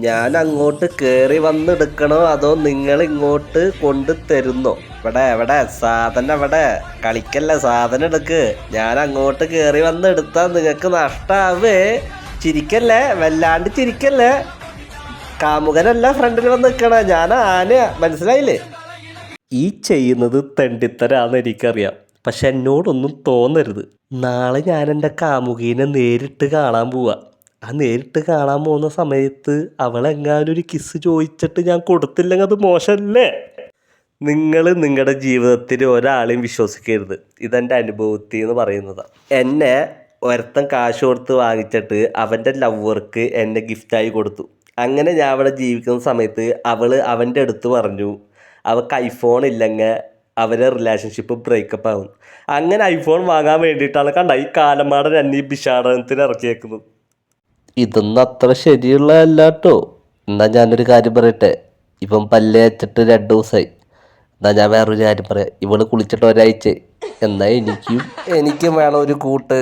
ഞാൻ അങ്ങോട്ട് കയറി വന്നെടുക്കണോ അതോ നിങ്ങൾ ഇങ്ങോട്ട് കൊണ്ടു തരുന്നോ? എവിടെ സാധനം എവിടെ? കളിക്കല്ല, സാധനം എടുക്ക്. ഞാൻ അങ്ങോട്ട് കയറി വന്നെടുത്താൽ നിങ്ങൾക്ക് നഷ്ടാവേ. ചിരിക്കല്ലേ, വല്ലാണ്ട് ചിരിക്കല്ലേ. കാമുകനല്ല ഫ്രണ്ടിൽ വന്ന് നിൽക്കണ, ഞാൻ ആനയാ, മനസ്സിലായില്ലേ? ഈ ചെയ്യുന്നത് തെണ്ടിത്തരാന്ന് എനിക്കറിയാം, പക്ഷെ എന്നോടൊന്നും തോന്നരുത്. നാളെ ഞാൻ എൻ്റെ കാമുകീനെ നേരിട്ട് കാണാൻ പോവാ. ആ നേരിട്ട് കാണാൻ പോകുന്ന സമയത്ത് അവളെങ്ങാനും ഒരു കിസ് ചോദിച്ചിട്ട് ഞാൻ കൊടുത്തില്ലെങ്കിൽ അത് മോശമല്ലേ? നിങ്ങൾ നിങ്ങളുടെ ജീവിതത്തിൽ ഒരാളെയും വിശ്വസിക്കരുത്. ഇതെൻ്റെ അനുഭവത്തിൽ എന്ന് പറയുന്നതാണ്. എന്നെ ഒരുത്തൻ കാശ് കൊടുത്ത് വാങ്ങിച്ചിട്ട് അവൻ്റെ ലവ്വർക്ക് എന്നെ ഗിഫ്റ്റായി കൊടുത്തു. അങ്ങനെ ഞാൻ അവിടെ ജീവിക്കുന്ന സമയത്ത് അവൻ്റെ അടുത്ത് പറഞ്ഞു അവൾക്ക് ഐഫോൺ ഇല്ലെങ്കിൽ അവരെ റിലേഷൻഷിപ്പ് ബ്രേക്കപ്പ് ആവും. അങ്ങനെ ഐഫോൺ വാങ്ങാൻ വേണ്ടിയിട്ടാണ് കണ്ട ഈ കാലമാടൻ എന്നെ ഈ ഭിക്ഷാടനത്തിന് ഇറക്കിയേക്കുന്നത്. ഇതൊന്നും അത്ര ശരിയുള്ളതല്ല കേട്ടോ. എന്നാൽ ഞാനൊരു കാര്യം പറയട്ടെ. ഇപ്പം പല്ല് വെച്ചിട്ട് 2 ദിവസമായി. എന്നാൽ ഞാൻ വേറൊരു കാര്യം പറയാം. ഇവള് കുളിച്ചിട്ട് ഒരാഴ്ച. എന്നാൽ എനിക്കും വേണം ഒരു കൂട്ട്.